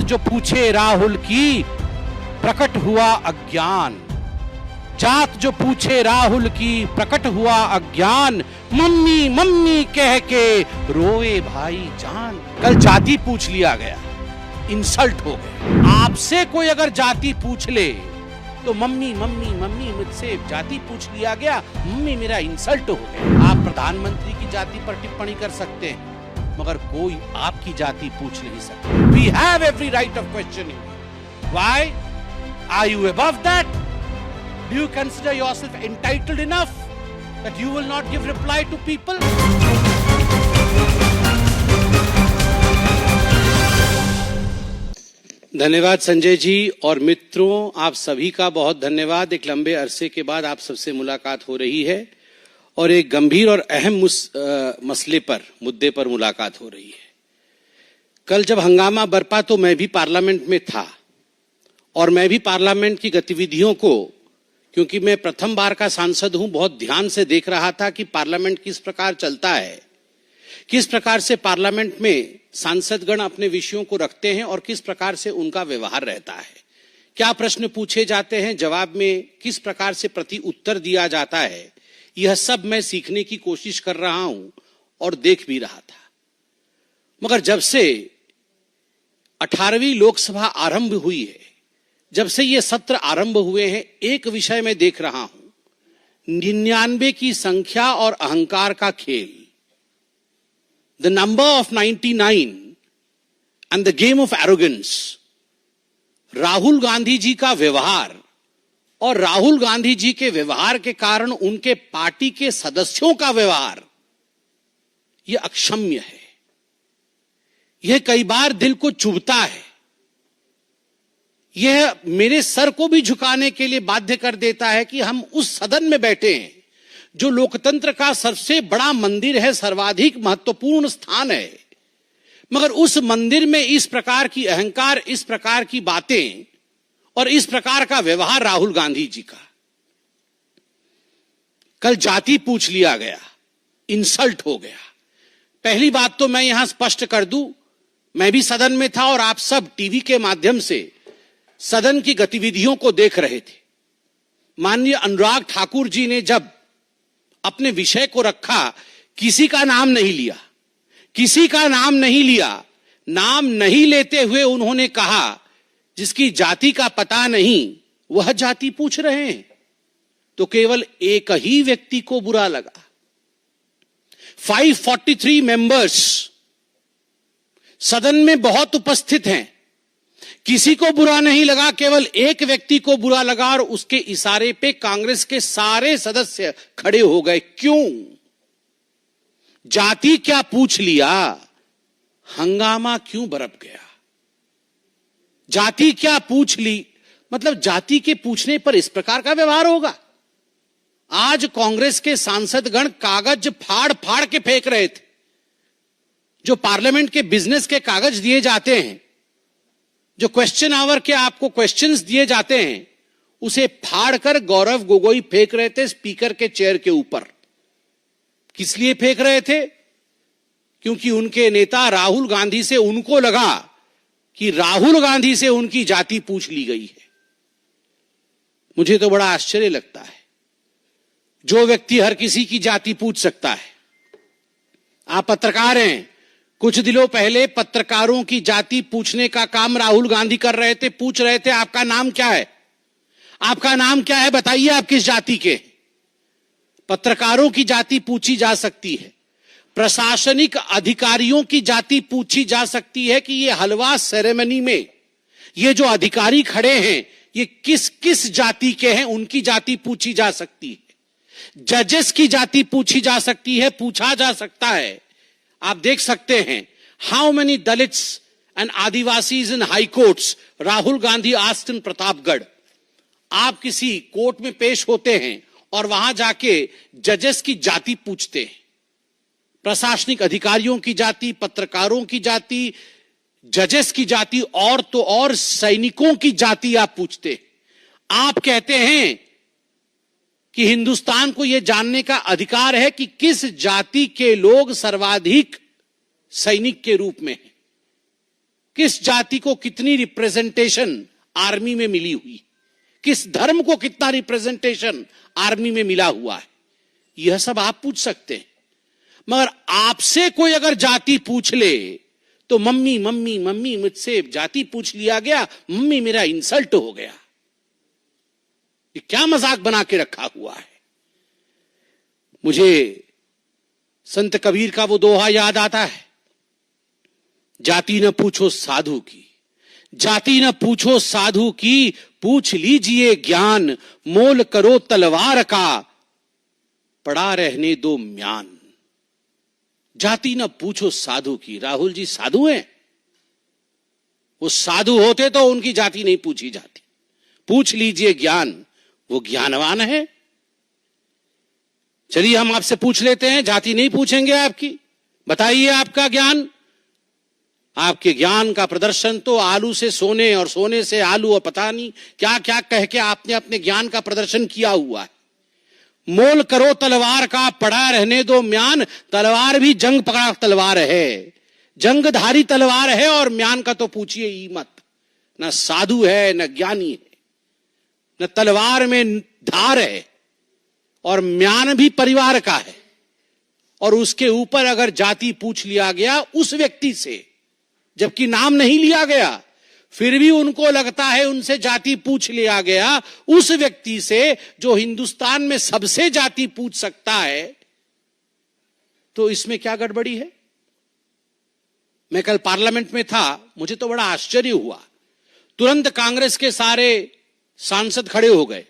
जो पूछे राहुल की प्रकट हुआ अज्ञान, जात जो पूछे राहुल की प्रकट हुआ अज्ञान, मम्मी मम्मी कह के रोए भाई जान। कल जाति पूछ लिया गया, इंसल्ट हो गया। आपसे कोई अगर जाति पूछ ले तो मम्मी मम्मी मम्मी, मुझसे जाति पूछ लिया गया, मम्मी मेरा इंसल्ट हो गया। आप प्रधानमंत्री की जाति पर टिप्पणी कर सकते हैं मगर कोई आपकी जाति पूछ नहीं सकता। We have every right of questioning. Why are you above that? Do you consider yourself entitled enough that you will not give reply to people? धन्यवाद संजय जी और मित्रों, आप सभी का बहुत धन्यवाद। एक लंबे अरसे के बाद आप सबसे मुलाकात हो रही है और एक गंभीर और अहम मुद्दे पर मुलाकात हो रही है। कल जब हंगामा बरपा तो मैं भी पार्लियामेंट में था और मैं भी पार्लियामेंट की गतिविधियों को, क्योंकि मैं प्रथम बार का सांसद हूं, बहुत ध्यान से देख रहा था कि पार्लियामेंट किस प्रकार चलता है, किस प्रकार से पार्लियामेंट में सांसदगण अपने विषयों को रखते हैं और किस प्रकार से उनका व्यवहार रहता है, क्या प्रश्न पूछे जाते हैं, जवाब में किस प्रकार से प्रति उत्तर दिया जाता है। यह सब मैं सीखने की कोशिश कर रहा हूं और देख भी रहा था। मगर जब से 18वीं लोकसभा आरंभ हुई है, जब से ये सत्र आरंभ हुए हैं, एक विषय में देख रहा हूं, 99 की संख्या और अहंकार का खेल। The number of 99 and the game of arrogance. Rahul Gandhi ji का व्यवहार और राहुल गांधी जी के व्यवहार के कारण उनके पार्टी के सदस्यों का व्यवहार, यह अक्षम्य है। यह कई बार दिल को चुभता है। यह मेरे सर को भी झुकाने के लिए बाध्य कर देता है कि हम उस सदन में बैठे हैं जो लोकतंत्र का सबसे बड़ा मंदिर है, सर्वाधिक महत्वपूर्ण स्थान है, मगर उस मंदिर में इस प्रकार की अहंकार, इस प्रकार की बातें और इस प्रकार का व्यवहार राहुल गांधी जी का। कल जाति पूछ लिया गया, इंसल्ट हो गया। पहली बात तो मैं यहां स्पष्ट कर दूं, मैं भी सदन में था और आप सब टीवी के माध्यम से सदन की गतिविधियों को देख रहे थे। माननीय अनुराग ठाकुर जी ने जब अपने विषय को रखा, किसी का नाम नहीं लिया, किसी का नाम नहीं लिया। नाम नहीं लेते हुए उन्होंने कहा जिसकी जाति का पता नहीं वह जाति पूछ रहे हैं, तो केवल एक ही व्यक्ति को बुरा लगा। 543 मेंबर्स सदन में बहुत उपस्थित हैं, किसी को बुरा नहीं लगा, केवल एक व्यक्ति को बुरा लगा और उसके इशारे पे कांग्रेस के सारे सदस्य खड़े हो गए। क्यों? जाति क्या पूछ लिया, हंगामा क्यों बरप गया? जाति क्या पूछ ली, मतलब जाति के पूछने पर इस प्रकार का व्यवहार होगा? आज कांग्रेस के सांसदगण कागज फाड़ फाड़ के फेंक रहे थे। जो पार्लियामेंट के बिजनेस के कागज दिए जाते हैं, जो क्वेश्चन आवर के आपको क्वेश्चंस दिए जाते हैं, उसे फाड़कर गौरव गोगोई फेंक रहे थे स्पीकर के चेयर के ऊपर। किस लिए फेंक रहे थे? क्योंकि उनके नेता राहुल गांधी से उनको लगा कि राहुल गांधी से उनकी जाति पूछ ली गई है। मुझे तो बड़ा आश्चर्य लगता है, जो व्यक्ति हर किसी की जाति पूछ सकता है। आप पत्रकार हैं, कुछ दिनों पहले पत्रकारों की जाति पूछने का काम राहुल गांधी कर रहे थे। पूछ रहे थे आपका नाम क्या है, आपका नाम क्या है, बताइए आप किस जाति के। पत्रकारों की जाति पूछी जा सकती है, प्रशासनिक अधिकारियों की जाति पूछी जा सकती है कि ये हलवा सेरेमनी में ये जो अधिकारी खड़े हैं ये किस किस जाति के हैं, उनकी जाति पूछी जा सकती है। जजेस की जाति पूछी जा सकती है, पूछा जा सकता है। आप देख सकते हैं how many Dalits and Adivasis in high courts Rahul Gandhi asked in Pratapgarh. आप किसी कोर्ट में पेश होते हैं और वहां जाके जजेस की जाति पूछते हैं, प्रशासनिक अधिकारियों की जाति, पत्रकारों की जाति, जजेस की जाति और तो और सैनिकों की जाति आप पूछते हैं। आप कहते हैं कि हिंदुस्तान को यह जानने का अधिकार है कि किस जाति के लोग सर्वाधिक सैनिक के रूप में हैं, किस जाति को कितनी रिप्रेजेंटेशन आर्मी में मिली हुई, किस धर्म को कितना रिप्रेजेंटेशन आर्मी में मिला हुआ है, यह सब आप पूछ सकते हैं। मगर आपसे कोई अगर जाति पूछ ले तो मम्मी मम्मी मम्मी, मुझसे जाति पूछ लिया गया, मम्मी मेरा इंसल्ट हो गया। ये क्या मजाक बना के रखा हुआ है। मुझे संत कबीर का वो दोहा याद आता है, जाति न पूछो साधु की, जाति न पूछो साधु की, पूछ लीजिए ज्ञान, मोल करो तलवार का, पड़ा रहने दो म्यान। जाति न पूछो साधु की। राहुल जी साधु हैं? वो साधु होते तो उनकी जाति नहीं पूछी जाती। पूछ लीजिए ज्ञान, वो ज्ञानवान है। चलिए हम आपसे पूछ लेते हैं, जाति नहीं पूछेंगे आपकी, बताइए आपका ज्ञान। आपके ज्ञान का प्रदर्शन तो आलू से सोने और सोने से आलू और पता नहीं क्या क्या कह के आपने अपने ज्ञान का प्रदर्शन किया हुआ है। मोल करो तलवार का, पड़ा रहने दो म्यान। तलवार भी जंग पकड़ा तलवार है, जंगधारी तलवार है, और म्यान का तो पूछिए ही मत। न साधु है, न ज्ञानी है, न तलवार में धार है, और म्यान भी परिवार का है। और उसके ऊपर अगर जाति पूछ लिया गया उस व्यक्ति से, जबकि नाम नहीं लिया गया, फिर भी उनको लगता है उनसे जाति पूछ लिया गया, उस व्यक्ति से जो हिंदुस्तान में सबसे जाति पूछ सकता है, तो इसमें क्या गड़बड़ी है। मैं कल पार्लियामेंट में था, मुझे तो बड़ा आश्चर्य हुआ। तुरंत कांग्रेस के सारे सांसद खड़े हो गए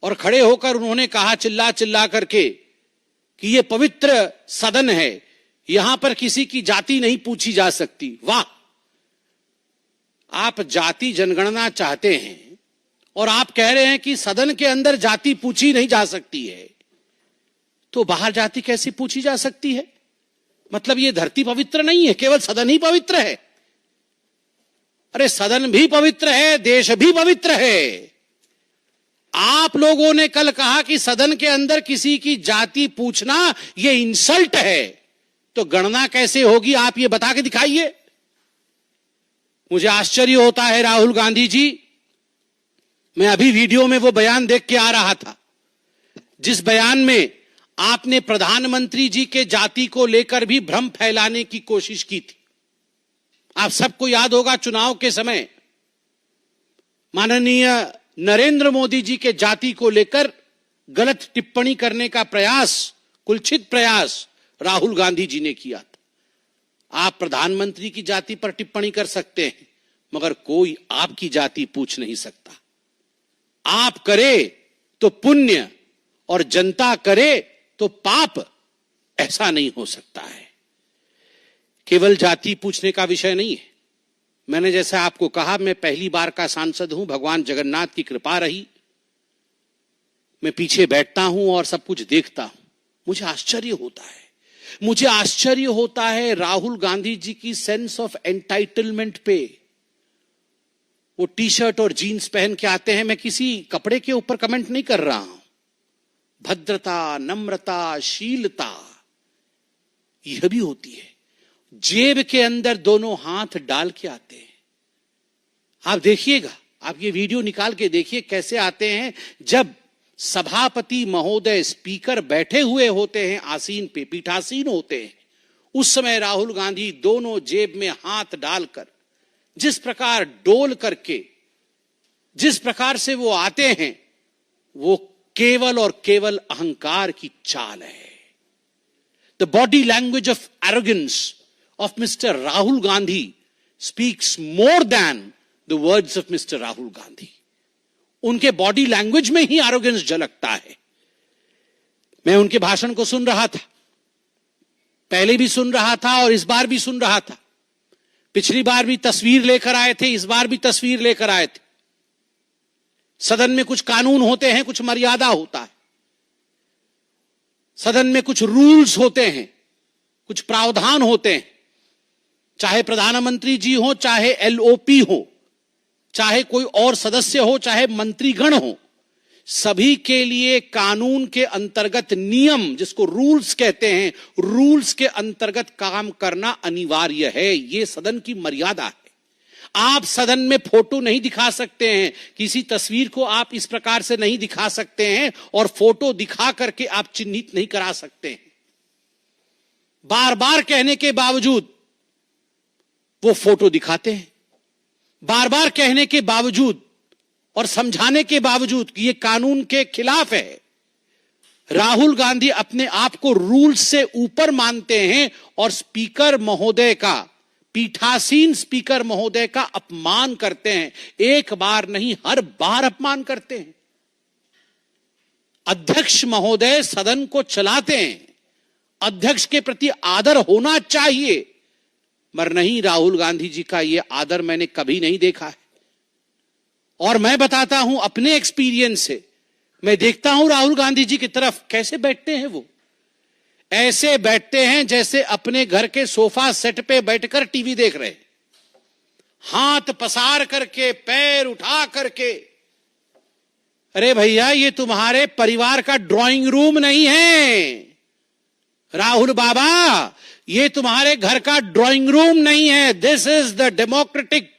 और खड़े होकर उन्होंने कहा चिल्ला चिल्ला करके कि यह पवित्र सदन है, यहां पर किसी की जाति नहीं पूछी जा सकती। वाह, आप जाति जनगणना चाहते हैं और आप कह रहे हैं कि सदन के अंदर जाति पूछी नहीं जा सकती है, तो बाहर जाति कैसे पूछी जा सकती है। मतलब ये धरती पवित्र नहीं है, केवल सदन ही पवित्र है। अरे सदन भी पवित्र है, देश भी पवित्र है। आप लोगों ने कल कहा कि सदन के अंदर किसी की जाति पूछना ये इंसल्ट है, तो गणना कैसे होगी आप ये बता के दिखाइए। मुझे आश्चर्य होता है राहुल गांधी जी, मैं अभी वीडियो में वो बयान देख के आ रहा था जिस बयान में आपने प्रधानमंत्री जी के जाति को लेकर भी भ्रम फैलाने की कोशिश की थी। आप सबको याद होगा चुनाव के समय माननीय नरेंद्र मोदी जी के जाति को लेकर गलत टिप्पणी करने का प्रयास, कुलछित प्रयास राहुल गांधी जी ने किया था। आप प्रधानमंत्री की जाति पर टिप्पणी कर सकते हैं, मगर कोई आपकी जाति पूछ नहीं सकता। आप करे तो पुण्य और जनता करे तो पाप, ऐसा नहीं हो सकता है। केवल जाति पूछने का विषय नहीं है। मैंने जैसा आपको कहा, मैं पहली बार का सांसद हूं, भगवान जगन्नाथ की कृपा रही। मैं पीछे बैठता हूं और सब कुछ देखता हूं, मुझे आश्चर्य होता है। मुझे आश्चर्य होता है राहुल गांधी जी की सेंस ऑफ एंटाइटलमेंट पे। वो टी शर्ट और जीन्स पहन के आते हैं, मैं किसी कपड़े के ऊपर कमेंट नहीं कर रहा हूं। भद्रता, नम्रता, शीलता यह भी होती है। जेब के अंदर दोनों हाथ डाल के आते हैं। आप देखिएगा, आप ये वीडियो निकाल के देखिए कैसे आते हैं। जब सभापति महोदय स्पीकर बैठे हुए होते हैं, आसीन पे पीठासीन होते हैं, उस समय राहुल गांधी दोनों जेब में हाथ डालकर जिस प्रकार डोल करके जिस प्रकार से वो आते हैं, वो केवल और केवल अहंकार की चाल है। The body language of arrogance of mister Rahul Gandhi speaks more than the words of mister Rahul Gandhi. उनके बॉडी लैंग्वेज में ही एरोगेंस झलकता है। मैं उनके भाषण को सुन रहा था, पहले भी सुन रहा था और इस बार भी सुन रहा था। पिछली बार भी तस्वीर लेकर आए थे, इस बार भी तस्वीर लेकर आए थे। सदन में कुछ कानून होते हैं, कुछ मर्यादा होता है। सदन में कुछ रूल्स होते हैं, कुछ प्रावधान होते हैं। चाहे प्रधानमंत्री जी हो, चाहे एलओपी हो, चाहे कोई और सदस्य हो, चाहे मंत्रीगण हो, सभी के लिए कानून के अंतर्गत नियम, जिसको रूल्स कहते हैं, रूल्स के अंतर्गत काम करना अनिवार्य है। यह सदन की मर्यादा है। आप सदन में फोटो नहीं दिखा सकते हैं, किसी तस्वीर को आप इस प्रकार से नहीं दिखा सकते हैं और फोटो दिखा करके आप चिन्हित नहीं करा सकते हैं। बार बार कहने के बावजूद वो फोटो दिखाते हैं, बार बार कहने के बावजूद और समझाने के बावजूद कि ये कानून के खिलाफ है। राहुल गांधी अपने आप को रूल से ऊपर मानते हैं और स्पीकर महोदय का, पीठासीन स्पीकर महोदय का अपमान करते हैं। एक बार नहीं, हर बार अपमान करते हैं। अध्यक्ष महोदय सदन को चलाते हैं, अध्यक्ष के प्रति आदर होना चाहिए, मगर नहीं, राहुल गांधी जी का यह आदर मैंने कभी नहीं देखा है। और मैं बताता हूं अपने एक्सपीरियंस से, मैं देखता हूं राहुल गांधी जी की तरफ कैसे बैठते हैं। वो ऐसे बैठते हैं जैसे अपने घर के सोफा सेट पे बैठकर टीवी देख रहे, हाथ पसार करके, पैर उठा करके। अरे भैया, ये तुम्हारे परिवार का ड्राइंग रूम नहीं है राहुल बाबा, ये तुम्हारे घर का ड्राइंग रूम नहीं है। This is the democratic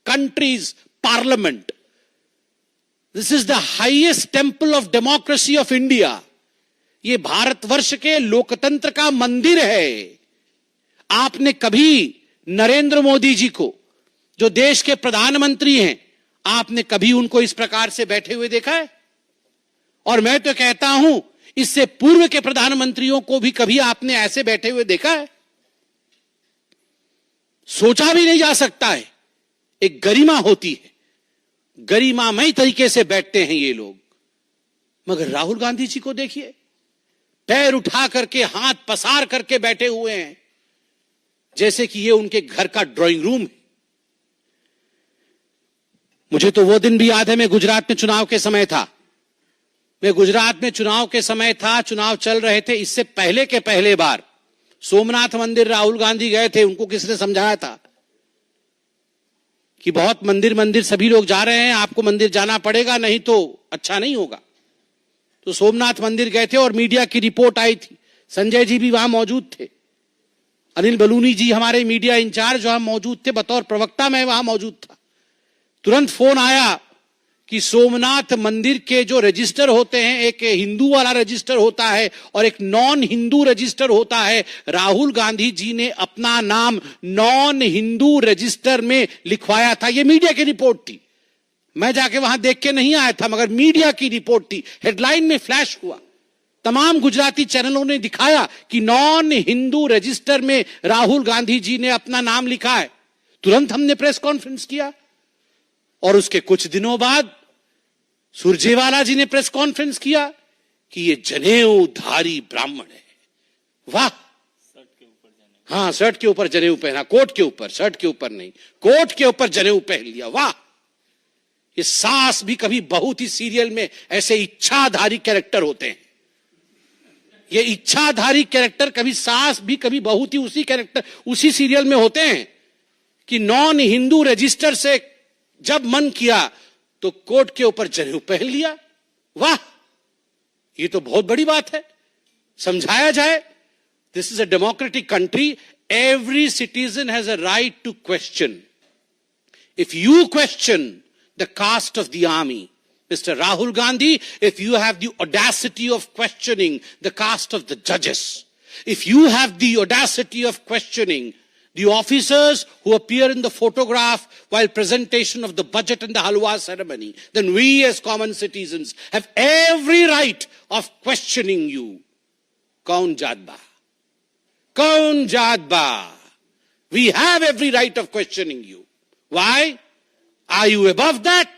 countries parliament, this is the highest temple of democracy of India. ये भारतवर्ष के लोकतंत्र का मंदिर है। आपने कभी नरेंद्र मोदी जी को, जो देश के प्रधानमंत्री हैं, आपने कभी उनको इस प्रकार से बैठे हुए देखा है? और मैं तो कहता हूं, इससे पूर्व के प्रधानमंत्रियों को भी कभी आपने ऐसे बैठे हुए देखा है? सोचा भी नहीं जा सकता है। एक गरिमा होती है, गरिमामय तरीके से बैठते हैं ये लोग। मगर राहुल गांधी जी को देखिए, पैर उठा करके, हाथ पसार करके बैठे हुए हैं, जैसे कि ये उनके घर का ड्राइंग रूम है। मुझे तो वो दिन भी याद है, मैं गुजरात में चुनाव के समय था। चुनाव चल रहे थे। इससे पहले के पहले बार सोमनाथ मंदिर राहुल गांधी गए थे। उनको किसने समझाया था कि बहुत मंदिर सभी लोग जा रहे हैं, आपको मंदिर जाना पड़ेगा, नहीं तो अच्छा नहीं होगा। तो सोमनाथ मंदिर गए थे और मीडिया की रिपोर्ट आई थी। संजय जी भी वहां मौजूद थे, अनिल बलूनी जी हमारे मीडिया इंचार्ज वहां मौजूद थे, बतौर प्रवक्ता मैं वहां मौजूद था। तुरंत फोन आया कि सोमनाथ मंदिर के जो रजिस्टर होते हैं, एक हिंदू वाला रजिस्टर होता है और एक नॉन हिंदू रजिस्टर होता है। राहुल गांधी जी ने अपना नाम नॉन हिंदू रजिस्टर में लिखवाया था। यह मीडिया की रिपोर्ट थी, मैं जाके वहां देख के नहीं आया था, मगर मीडिया की रिपोर्ट थी। हेडलाइन में फ्लैश हुआ, तमाम गुजराती चैनलों ने दिखाया कि नॉन हिंदू रजिस्टर में राहुल गांधी जी ने अपना नाम लिखा है। तुरंत हमने प्रेस कॉन्फ्रेंस किया और उसके कुछ दिनों बाद सुरजेवाला जी ने प्रेस कॉन्फ्रेंस किया कि ये जनेऊधारी ब्राह्मण है। वाह, हाँ, शर्ट के ऊपर जनेऊ पहना, कोट के ऊपर, शर्ट के ऊपर नहीं, कोट के ऊपर जनेऊ पहन लिया। वाह, ये सास भी कभी बहू थी सीरियल में, ऐसे इच्छाधारी कैरेक्टर होते हैं। ये इच्छाधारी कैरेक्टर कभी सास भी कभी बहू थी, उसी कैरेक्टर उसी सीरियल में होते हैं कि नॉन हिंदू रजिस्टर से जब मन किया तो कोट के ऊपर जनेऊ पहन लिया। वाह, ये तो बहुत बड़ी बात है, समझाया जाए। This is a democratic country, every citizen has a right to question. If you question the caste of the army, Mr. Rahul Gandhi, if you have the audacity of questioning the caste of the judges, if you have the audacity of questioning the officers who appear in the photograph while presentation of the budget and the halwa ceremony, then we as common citizens have every right of questioning you. Kaun Jadba? Kaun Jadba? We have every right of questioning you. Why? Are you above that?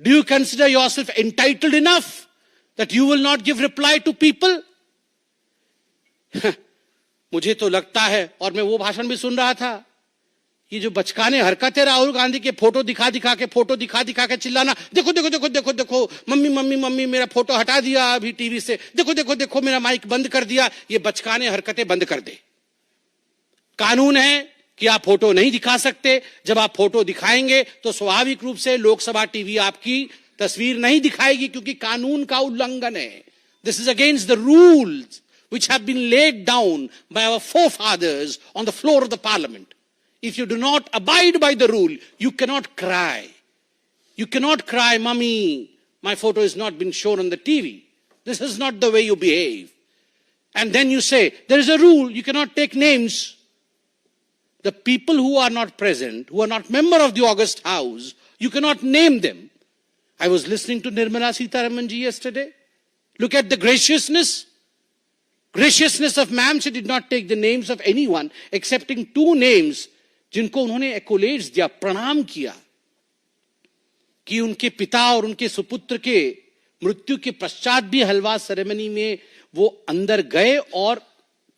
Do you consider yourself entitled enough that you will not give reply to people? मुझे तो लगता है, और मैं वो भाषण भी सुन रहा था, ये जो बचकाने हरकत है राहुल गांधी के, फोटो दिखा दिखा के चिल्लाना, देखो देखो देखो देखो देखो, मम्मी मम्मी मम्मी मेरा फोटो हटा दिया अभी टीवी से, देखो देखो देखो मेरा माइक बंद कर दिया। ये बचकाने हरकतें बंद कर दे। कानून है कि आप फोटो नहीं दिखा सकते। जब आप फोटो दिखाएंगे तो स्वाभाविक रूप से लोकसभा टीवी आपकी तस्वीर नहीं दिखाएगी, क्योंकि कानून का उल्लंघन है। This is against the rules which have been laid down by our forefathers on the floor of the parliament. If you do not abide by the rule, you cannot cry. You cannot cry, "Mummy, my photo has not been shown on the TV." This is not the way you behave. And then you say, there is a rule, you cannot take names. The people who are not present, who are not member of the August House, you cannot name them. I was listening to Nirmala Sitharaman ji yesterday. Look at the graciousness. Graciousness of ma'am. She did not take the names of anyone, excepting 2 names, जिनको उन्होंने एक्कोलेड्स दिया, प्रणाम किया, कि उनके पिता और उनके सुपुत्र के मृत्यु के पश्चात भी हलवा सेरेमनी में वो अंदर गए और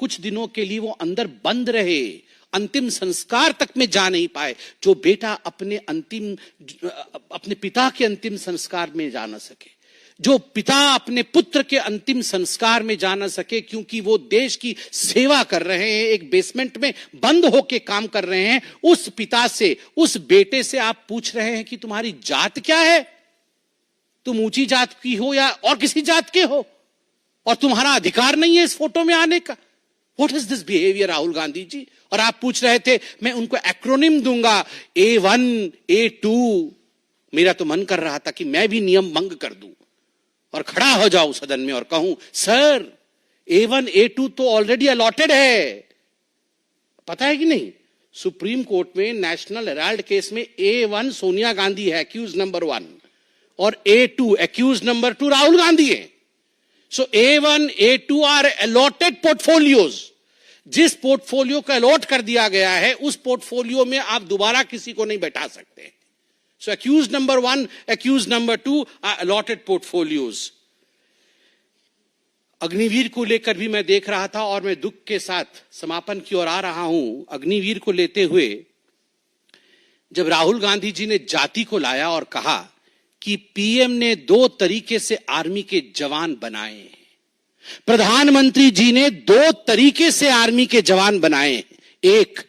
कुछ दिनों के लिए वो अंदर बंद रहे, अंतिम संस्कार तक में जा नहीं पाए। जो बेटा अपने पिता के अंतिम संस्कार में जा न सके, जो पिता अपने पुत्र के अंतिम संस्कार में जा न सके, क्योंकि वो देश की सेवा कर रहे हैं, एक बेसमेंट में बंद होके काम कर रहे हैं, उस पिता से, उस बेटे से आप पूछ रहे हैं कि तुम्हारी जात क्या है, तुम ऊंची जात की हो या और किसी जात के हो, और तुम्हारा अधिकार नहीं है इस फोटो में आने का। What is this behaviour, Rahul Gandhi ji? और आप पूछ रहे थे मैं उनको एक्रोनिम दूंगा, A1, A2। मेरा तो मन कर रहा था कि मैं भी नियम भंग कर दूं और खड़ा हो जाऊं सदन में और कहूं, सर A1, A2 तो ऑलरेडी अलॉटेड है। पता है कि नहीं, सुप्रीम कोर्ट में नेशनल हेराल्ड केस में A1 सोनिया गांधी है, एक्यूज नंबर 1, और A2 accused number 2 Rahul Gandhi है। So A1, A2 are allotted portfolios. जिस पोर्टफोलियो को अलॉट कर दिया गया है, उस पोर्टफोलियो में आप दोबारा किसी को नहीं बैठा सकते। So accused number 1, accused number 2 are allotted portfolios. Agniveer को लेकर भी मैं देख रहा था और मैं दुख के साथ समापन की ओर आ रहा हूं। अग्निवीर को लेते हुए जब राहुल गांधी जी ने जाति को लाया और कहा कि पीएम ने 2 तरीके से आर्मी के जवान बनाए हैं, प्रधानमंत्री जी ने 2 तरीके से आर्मी के जवान बनाए हैं, एक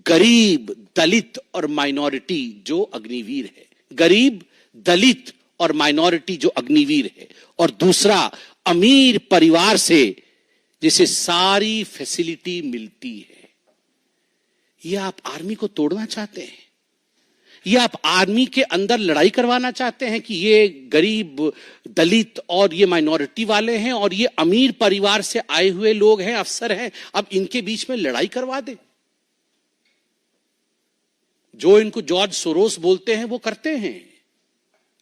गरीब, दलित और माइनॉरिटी जो अग्निवीर है, गरीब, दलित और माइनॉरिटी जो अग्निवीर है, और दूसरा अमीर परिवार से जिसे सारी फैसिलिटी मिलती है। यह आप आर्मी को तोड़ना चाहते हैं? यह आप आर्मी के अंदर लड़ाई करवाना चाहते हैं कि ये गरीब, दलित और ये माइनॉरिटी वाले हैं और ये अमीर परिवार से आए हुए लोग हैं, अफसर हैं, अब इनके बीच में लड़ाई करवा दे? जो इनको जॉर्ज सोरोस बोलते हैं वो करते हैं।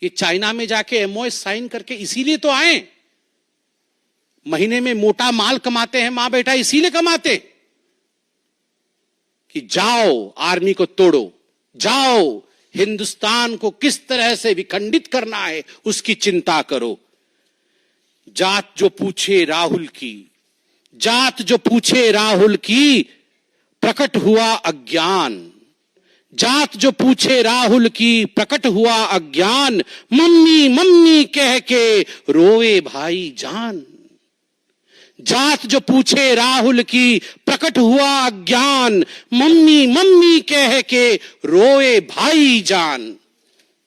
ये चाइना में जाके MOS साइन करके इसीलिए तो आए, महीने में मोटा माल कमाते हैं मां बेटा, इसीलिए कमाते कि जाओ आर्मी को तोड़ो, जाओ हिंदुस्तान को किस तरह से विखंडित करना है उसकी चिंता करो। जात जो पूछे राहुल की, जात जो पूछे राहुल की, प्रकट हुआ अज्ञान। जात जो पूछे राहुल की, प्रकट हुआ अज्ञान। मम्मी मम्मी कह के रोए भाई जान। जात जो पूछे राहुल की, प्रकट हुआ अज्ञान। मम्मी मम्मी कह के रोए भाई जान।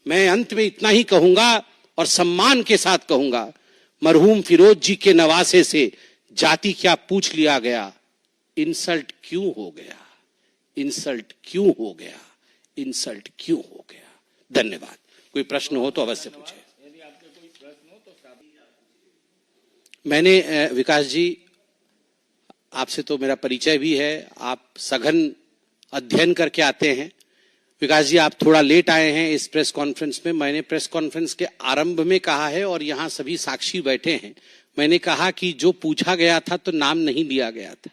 मैं अंत में इतना ही कहूंगा और सम्मान के साथ कहूंगा, मरहूम फिरोज जी के नवासे से जाति क्या पूछ लिया गया, इंसल्ट क्यों हो गया, इंसल्ट क्यों हो गया, इंसल्ट क्यों हो गया। धन्यवाद। कोई प्रश्न हो तो अवश्य पूछे। मैंने विकास जी, आपसे तो मेरा परिचय भी है, आप सघन अध्ययन करके आते हैं। विकास जी, आप थोड़ा लेट आए हैं इस प्रेस कॉन्फ्रेंस में। मैंने प्रेस कॉन्फ्रेंस के आरंभ में कहा है और यहां सभी साक्षी बैठे हैं, मैंने कहा कि जो पूछा गया था तो नाम नहीं लिया गया था।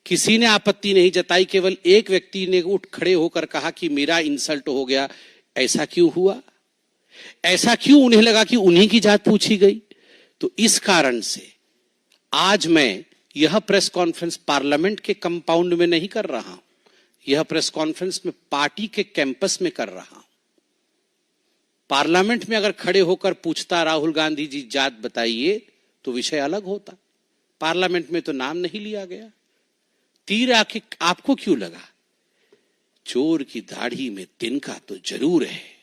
किसी ने आपत्ति नहीं जताई, केवल एक व्यक्ति ने उठ खड़े होकर कहा कि मेरा इंसल्ट हो गया। ऐसा क्यों हुआ? ऐसा क्यों उन्हें लगा कि उन्हीं की जात पूछी गई? तो इस कारण से आज मैं यह प्रेस कॉन्फ्रेंस पार्लियामेंट के कंपाउंड में नहीं कर रहा हूं, यह प्रेस कॉन्फ्रेंस में पार्टी के कैंपस में कर रहा हूं। पार्लियामेंट में अगर खड़े होकर पूछता राहुल गांधी जी जात बताइए तो विषय अलग होता। पार्लियामेंट में तो नाम नहीं लिया गया। तीर आके आपको क्यों लगा? चोर की दाढ़ी में तिनका तो जरूर है।